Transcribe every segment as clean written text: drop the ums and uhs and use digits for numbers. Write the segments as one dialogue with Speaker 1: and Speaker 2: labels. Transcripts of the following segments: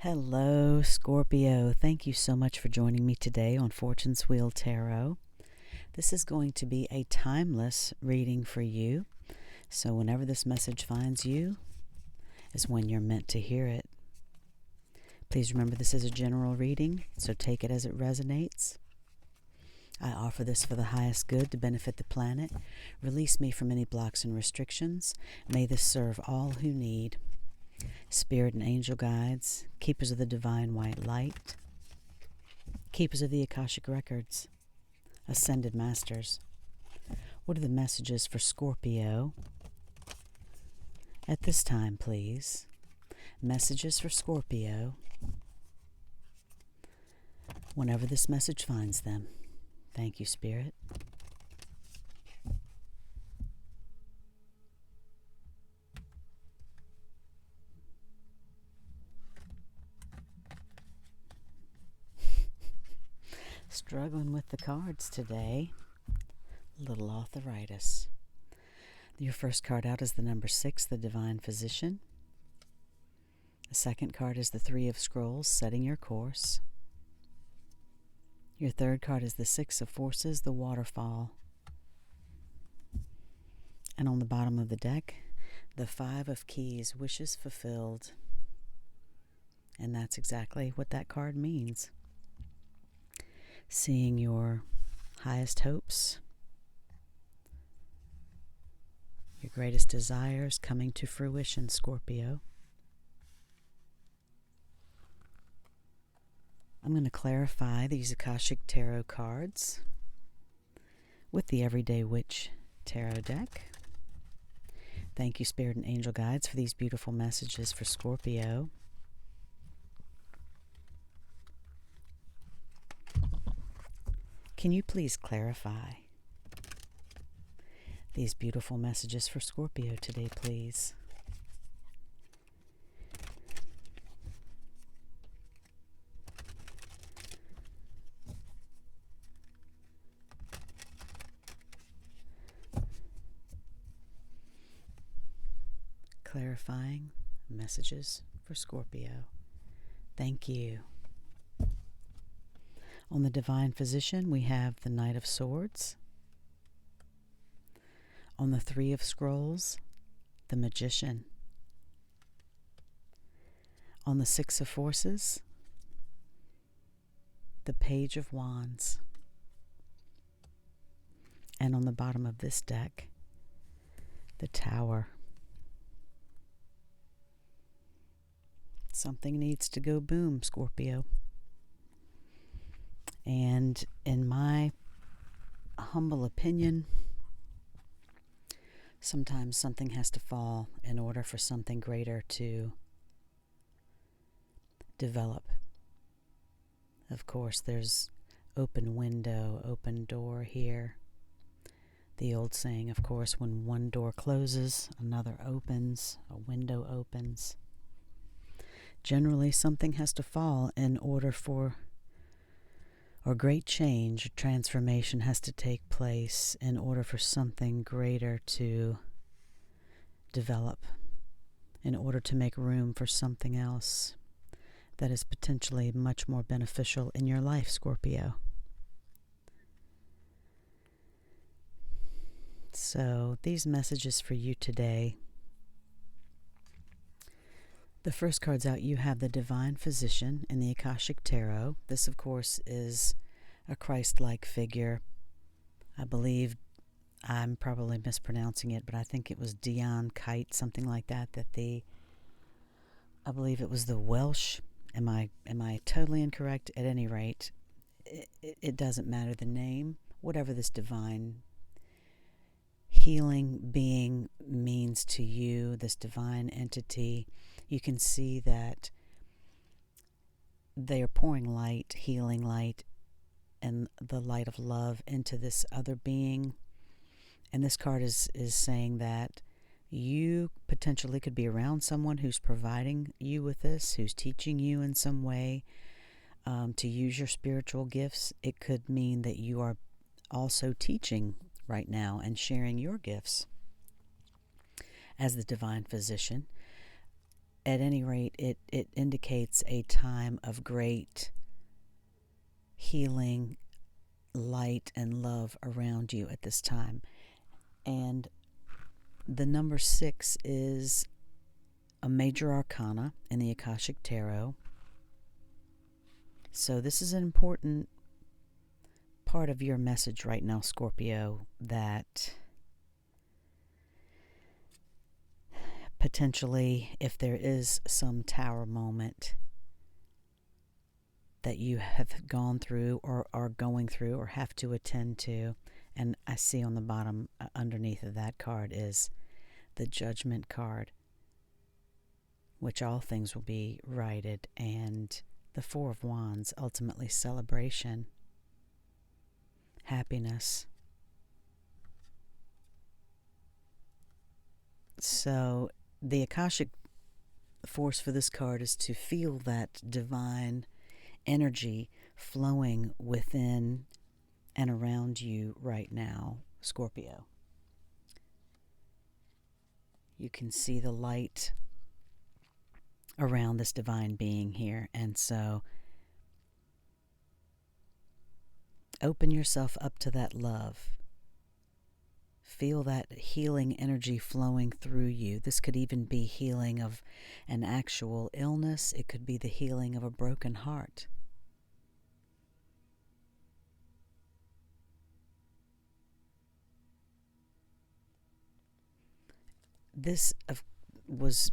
Speaker 1: Hello, Scorpio. Thank you so much for joining me today on Fortune's Wheel Tarot. This is going to be a timeless reading for you. So whenever this message finds you is when you're meant to hear it. Please remember this is a general reading, so take it as it resonates. I offer this for the highest good to benefit the planet. Release me from any blocks and restrictions. May this serve all who need. Spirit and angel guides, keepers of the divine white light, keepers of the Akashic records, ascended masters. What are the messages for Scorpio at this time, please? Messages for Scorpio whenever this message finds them. Thank you, Spirit. Struggling with the cards today. Little arthritis. Your first card out is the number 6, the Divine Physician. The second card is the 3 of Scrolls, setting your course. Your third card is the 6 of Forces, the Waterfall. And on the bottom of the deck, the 5 of Keys, wishes fulfilled. And that's exactly what that card means. Seeing your highest hopes, your greatest desires coming to fruition, Scorpio. I'm going to clarify these Akashic Tarot cards with the Everyday Witch Tarot deck. Thank you, Spirit and Angel Guides, for these beautiful messages for Scorpio. Can you please clarify these beautiful messages for Scorpio today, please? Clarifying messages for Scorpio. Thank you. On the Divine Physician, we have the Knight of Swords. On the 3 of Scrolls, the Magician. On the 6 of Forces, the Page of Wands. And on the bottom of this deck, the Tower. Something needs to go boom, Scorpio. And in my humble opinion, sometimes something has to fall in order for something greater to develop. Of course, there's open window, open door here. The old saying, of course, when one door closes, another opens, a window opens. Generally, something has to fall in order for or great change, transformation has to take place in order for something greater to develop, in order to make room for something else that is potentially much more beneficial in your life, Scorpio. So, these messages for you today. The first card's out, you have the Divine Physician in the Akashic Tarot. This, of course, is a Christ-like figure. I believe, I'm probably mispronouncing it, but I think it was Dion Kite, something like that, I believe it was the Welsh. Am I totally incorrect? At any rate, it doesn't matter the name. Whatever this divine healing being means to you, this divine entity, you can see that they are pouring light, healing light, and the light of love into this other being. And this card is saying that you potentially could be around someone who's providing you with this, who's teaching you in some way to use your spiritual gifts. It could mean that you are also teaching right now and sharing your gifts as the Divine Physician. at any rate, it indicates a time of great healing, light, and love around you at this time. And the number 6 is a major arcana in the Akashic Tarot. So this is an important part of your message right now, Scorpio, that potentially, if there is some tower moment that you have gone through or are going through or have to attend to, and I see on the bottom underneath of that card is the Judgment card, which all things will be righted, and the Four of Wands, ultimately celebration, happiness. So the Akashic force for this card is to feel that divine energy flowing within and around you right now, Scorpio. You can see the light around this divine being here, and so open yourself up to that love. Feel that healing energy flowing through you. This could even be healing of an actual illness. It could be the healing of a broken heart. This was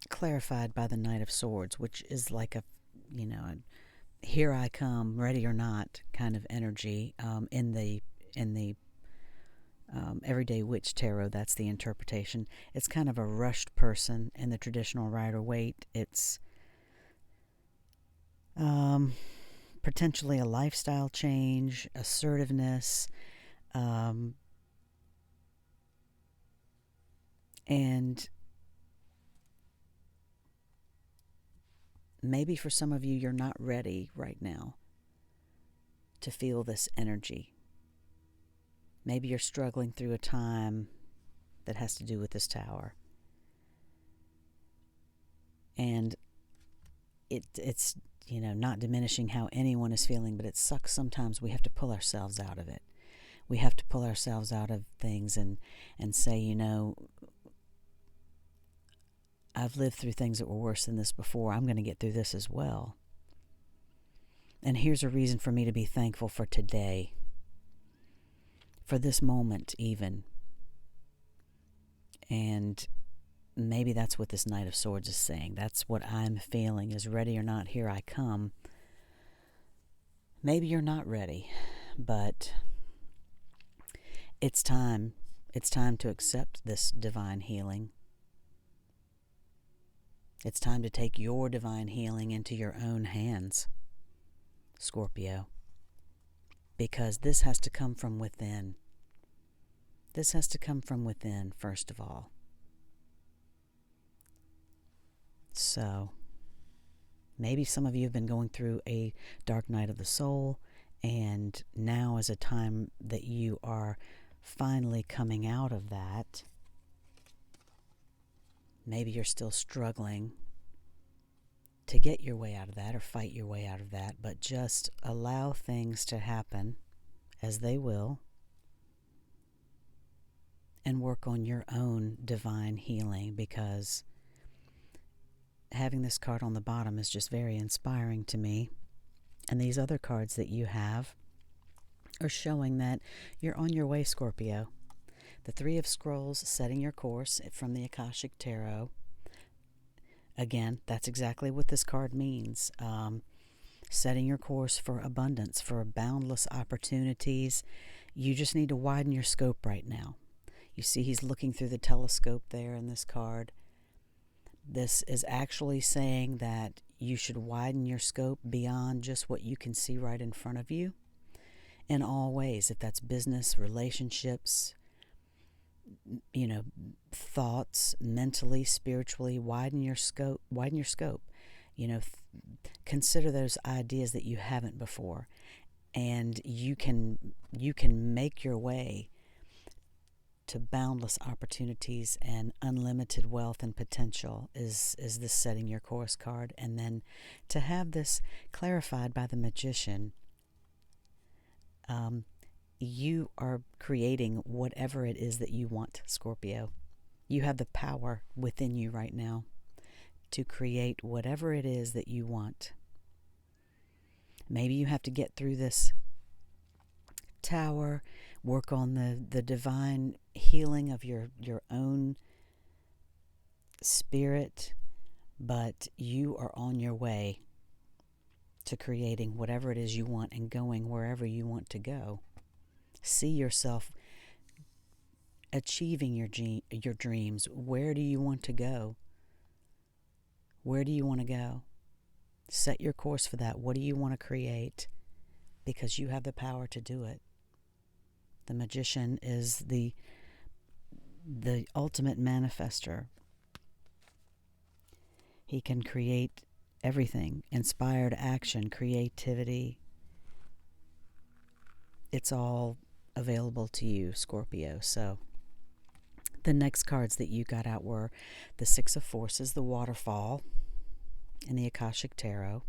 Speaker 1: clarified by the Knight of Swords, which is like a here I come, ready or not kind of energy in the Everyday Witch Tarot. That's the interpretation. It's kind of a rushed person in the traditional Rider-Waite. It's potentially a lifestyle change, assertiveness, and maybe for some of you, you're not ready right now to feel this energy. Maybe you're struggling through a time that has to do with this tower. And it's not diminishing how anyone is feeling, but it sucks sometimes. We have to pull ourselves out of it. We have to pull ourselves out of things and say, I've lived through things that were worse than this before. I'm going to get through this as well. And here's a reason for me to be thankful for today, for this moment even. And maybe that's what this Knight of Swords is saying. That's what I'm feeling, is ready or not, here I come. Maybe you're not ready, but it's time. It's time to accept this divine healing. It's time to take your divine healing into your own hands, Scorpio, because this has to come from within. This has to come from within, first of all. So, maybe some of you have been going through a dark night of the soul, and now is a time that you are finally coming out of that. Maybe you're still struggling to get your way out of that or fight your way out of that, but just allow things to happen as they will and work on your own divine healing, because having this card on the bottom is just very inspiring to me. And these other cards that you have are showing that you're on your way, Scorpio. The Three of Scrolls, setting your course from the Akashic Tarot. Again, that's exactly what this card means. Setting your course for abundance, for boundless opportunities. You just need to widen your scope right now. You see he's looking through the telescope there in this card. This is actually saying that you should widen your scope beyond just what you can see right in front of you in all ways. If that's business, relationships, thoughts, mentally, spiritually, widen your scope. Consider those ideas that you haven't before, and you can make your way to boundless opportunities and unlimited wealth and potential is this setting your course card. And then to have this clarified by the magician, you are creating whatever it is that you want, Scorpio. You have the power within you right now to create whatever it is that you want. Maybe you have to get through this tower, work on the divine healing of your own spirit, but you are on your way to creating whatever it is you want and going wherever you want to go. See yourself achieving your dreams. Where do you want to go? Where do you want to go? Set your course for that. What do you want to create? Because you have the power to do it. The magician is the ultimate manifester. He can create everything. Inspired action, creativity. It's all available to you, Scorpio. So the next cards that you got out were the Six of Forces, the Waterfall, in the Akashic Tarot.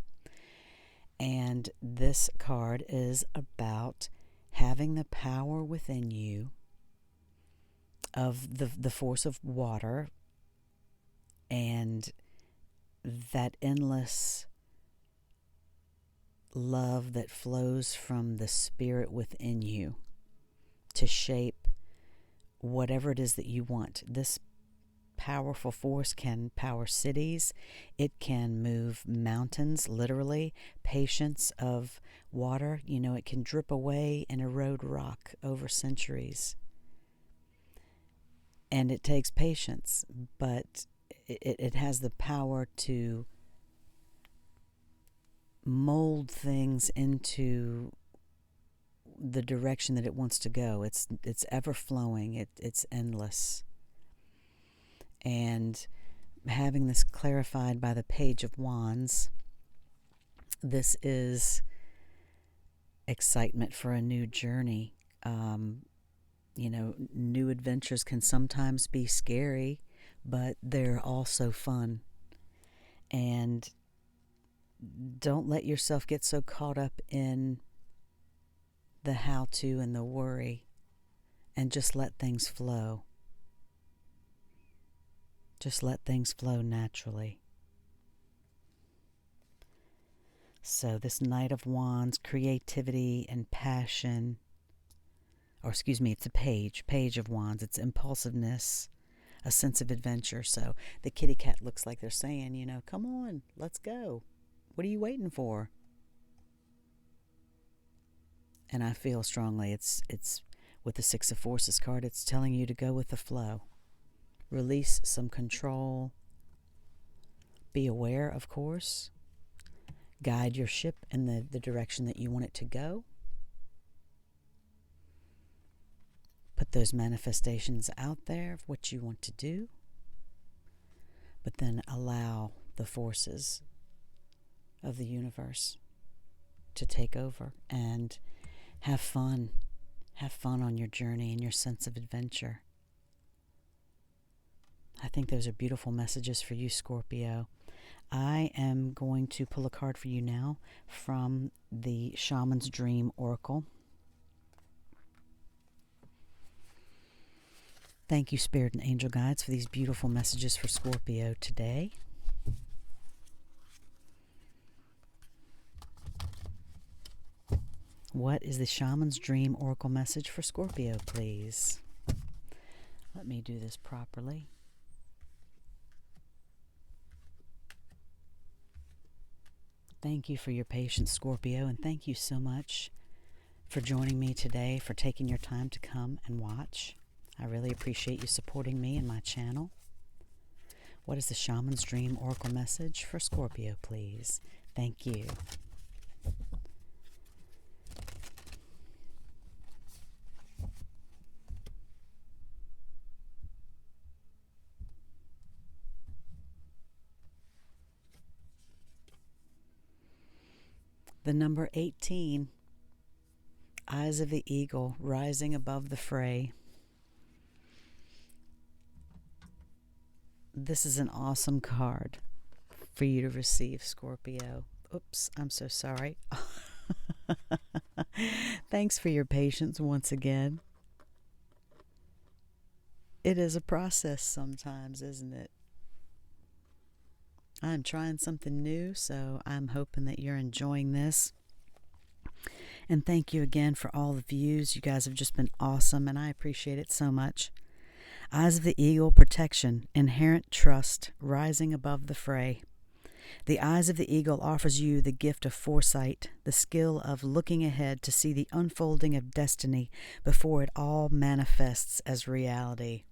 Speaker 1: And this card is about having the power within you of the force of water and that endless love that flows from the spirit within you to shape whatever it is that you want. This powerful force can power cities. It can move mountains, literally. Patience of water, it can drip away and erode rock over centuries. And it takes patience, but it has the power to mold things into the direction that it wants to go. It's ever flowing. It's endless. And having this clarified by the Page of Wands, this is excitement for a new journey. New adventures can sometimes be scary, but they're also fun. And don't let yourself get so caught up in the how-to and the worry, and just let things flow. Just let things flow naturally. So this Knight of Wands, creativity and passion, it's a Page of Wands. It's impulsiveness, a sense of adventure. So the kitty cat looks like they're saying, come on, let's go. What are you waiting for? And I feel strongly it's with the Six of Forces card, it's telling you to go with the flow. Release some control. Be aware, of course. Guide your ship in the direction that you want it to go. Put those manifestations out there of what you want to do. But then allow the forces of the universe to take over and have fun. Have fun on your journey and your sense of adventure. I think those are beautiful messages for you, Scorpio. I am going to pull a card for you now from the Shaman's Dream Oracle. Thank you, Spirit and Angel Guides, for these beautiful messages for Scorpio today. What is the Shaman's Dream Oracle message for Scorpio, please? Let me do this properly. Thank you for your patience, Scorpio, and thank you so much for joining me today, for taking your time to come and watch. I really appreciate you supporting me and my channel. What is the Shaman's Dream Oracle message for Scorpio, please? Thank you. The number 18, Eyes of the Eagle, rising above the fray. This is an awesome card for you to receive, Scorpio. Oops, I'm so sorry. Thanks for your patience once again. It is a process sometimes, isn't it? I'm trying something new, so I'm hoping that you're enjoying this. And thank you again for all the views. You guys have just been awesome, and I appreciate it so much. Eyes of the Eagle, protection, inherent trust, rising above the fray. The Eyes of the Eagle offers you the gift of foresight, the skill of looking ahead to see the unfolding of destiny before it all manifests as reality.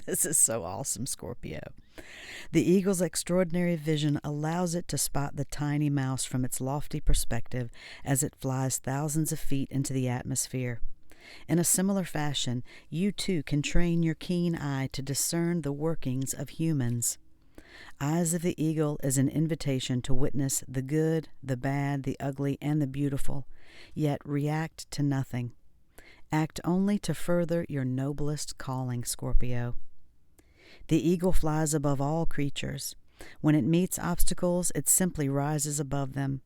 Speaker 1: This is so awesome, Scorpio. The eagle's extraordinary vision allows it to spot the tiny mouse from its lofty perspective as it flies thousands of feet into the atmosphere. In a similar fashion, you too can train your keen eye to discern the workings of humans. Eyes of the Eagle is an invitation to witness the good, the bad, the ugly, and the beautiful, yet react to nothing. Act only to further your noblest calling, Scorpio. The eagle flies above all creatures. When it meets obstacles, it simply rises above them.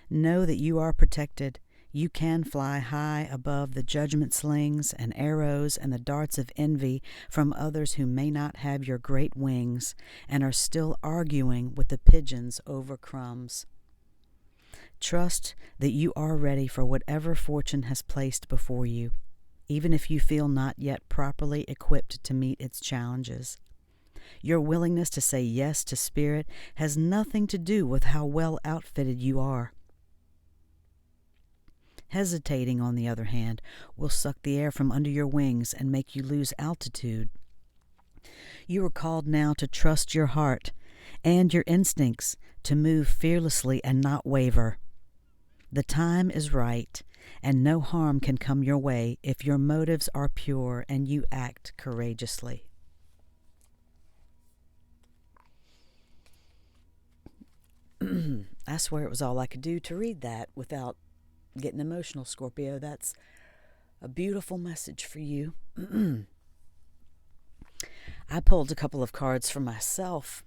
Speaker 1: Know that you are protected. You can fly high above the judgment slings and arrows and the darts of envy from others who may not have your great wings and are still arguing with the pigeons over crumbs. Trust that you are ready for whatever fortune has placed before you, even if you feel not yet properly equipped to meet its challenges. Your willingness to say yes to spirit has nothing to do with how well outfitted you are. Hesitating, on the other hand, will suck the air from under your wings and make you lose altitude. You are called now to trust your heart and your instincts, to move fearlessly and not waver. The time is right, and no harm can come your way if your motives are pure and you act courageously. I swear it was all I could do to read that without getting emotional, Scorpio. That's a beautiful message for you. I pulled a couple of cards for myself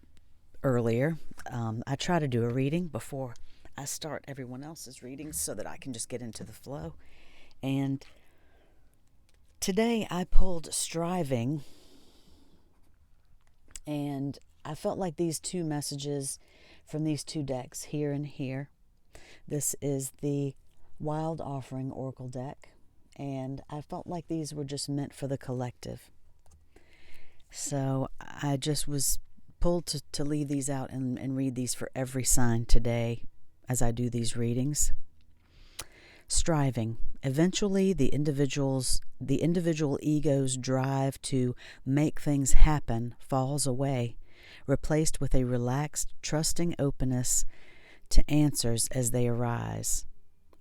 Speaker 1: earlier. I try to do a reading before I start everyone else's readings so that I can just get into the flow. And today I pulled Striving, and I felt like these two messages from these two decks, Here and Here. This is the Wild Offering Oracle deck, and I felt like these were just meant for the collective. So I just was pulled to leave these out and read these for every sign today as I do these readings. Striving. Eventually, the individual ego's drive to make things happen falls away, replaced with a relaxed, trusting openness to answers as they arise.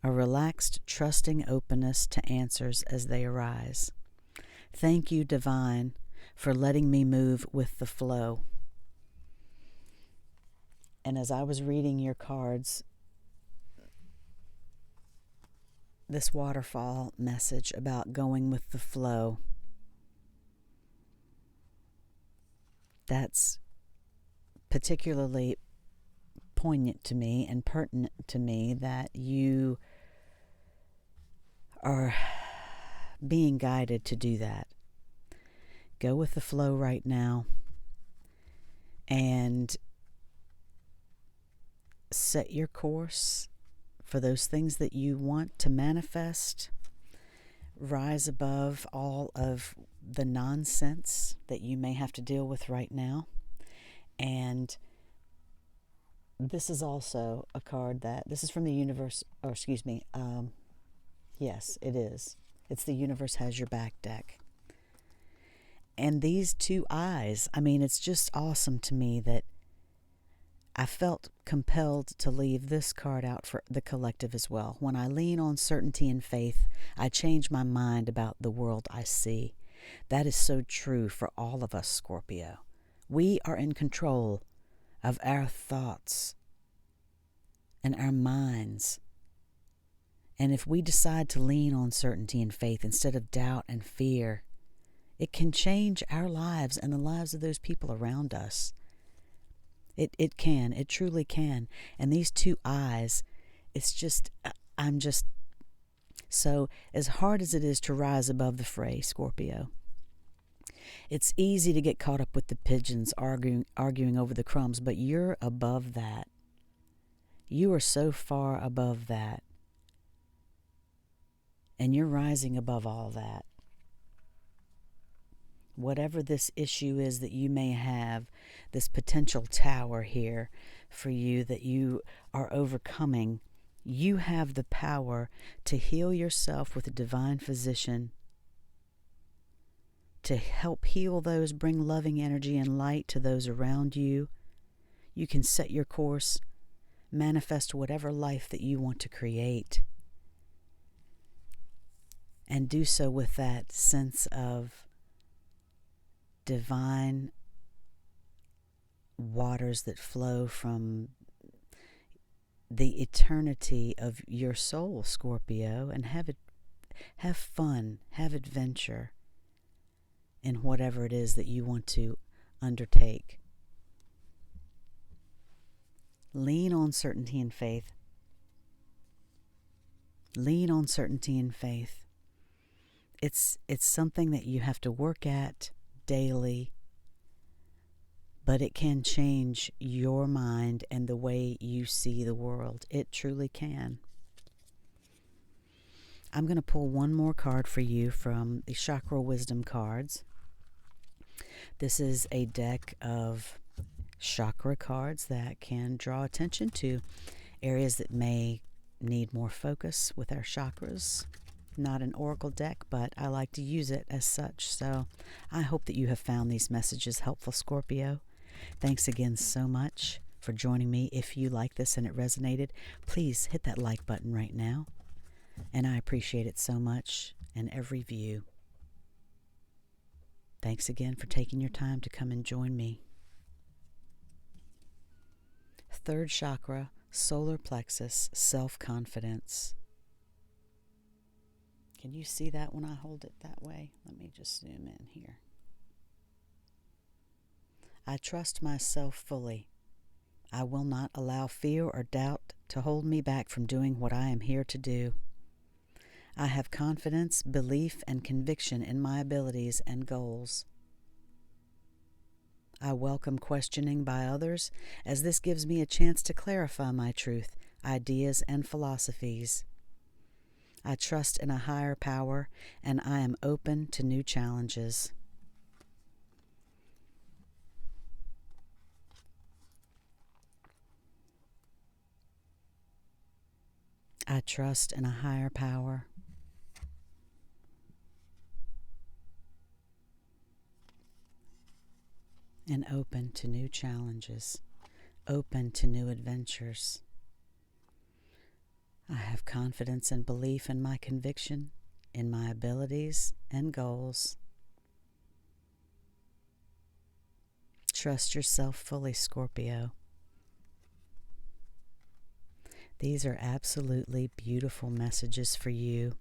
Speaker 1: A relaxed, trusting openness to answers as they arise. Thank you, Divine, for letting me move with the flow. And as I was reading your cards, this waterfall message about going with the flow, that's particularly poignant to me and pertinent to me, that you are being guided to do that. Go with the flow right now and set your course for those things that you want to manifest. Rise above all of the nonsense that you may have to deal with right now. And this is also a card this is from the universe, yes, it is. It's the Universe Has Your Back deck. And these two eyes, it's just awesome to me that I felt compelled to leave this card out for the collective as well. When I lean on certainty and faith, I change my mind about the world I see. That is so true for all of us, Scorpio. We are in control of our thoughts and our minds. And if we decide to lean on certainty and faith instead of doubt and fear, It can change our lives and the lives of those people around us. It can. It truly can. And these two eyes, it's just, I'm just, so as hard as it is to rise above the fray, Scorpio, it's easy to get caught up with the pigeons arguing over the crumbs, but you're above that. You are so far above that. And you're rising above all that. Whatever this issue is that you may have, this potential tower here for you that you are overcoming, you have the power to heal yourself with a divine physician, to help heal those, bring loving energy and light to those around you. You can set your course, manifest whatever life that you want to create, and do so with that sense of divine waters that flow from the eternity of your soul, Scorpio, and have fun, have adventure in whatever it is that you want to undertake. Lean on certainty and faith. Lean on certainty and faith. It's something that you have to work at daily, but it can change your mind and the way you see the world. It truly can. I'm going to pull one more card for you from the Chakra Wisdom cards. This is a deck of chakra cards that can draw attention to areas that may need more focus with our chakras. Not an oracle deck, but I like to use it as such. So I hope that you have found these messages helpful, Scorpio. Thanks again so much for joining me. If you like this and it resonated, please hit that like button right now. And I appreciate it so much and every view. Thanks again for taking your time to come and join me. Third chakra, solar plexus, self-confidence. Can you see that when I hold it that way? Let me just zoom in here. I trust myself fully. I will not allow fear or doubt to hold me back from doing what I am here to do. I have confidence, belief, and conviction in my abilities and goals. I welcome questioning by others, as this gives me a chance to clarify my truth, ideas, and philosophies. I trust in a higher power, and I am open to new challenges. I trust in a higher power. And open to new challenges, open to new adventures. I have confidence and belief in my conviction, in my abilities and goals. Trust yourself fully, Scorpio. These are absolutely beautiful messages for you.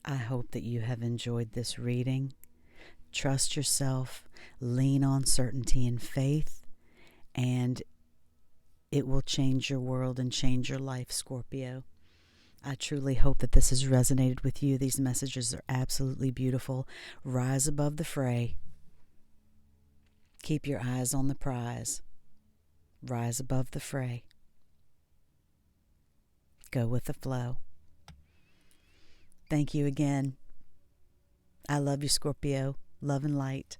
Speaker 1: I hope that you have enjoyed this reading. Trust yourself, lean on certainty and faith, and it will change your world and change your life, Scorpio. I truly hope that this has resonated with you. These messages are absolutely beautiful. Rise above the fray. Keep your eyes on the prize. Rise above the fray. Go with the flow. Thank you again. I love you, Scorpio. Love and light.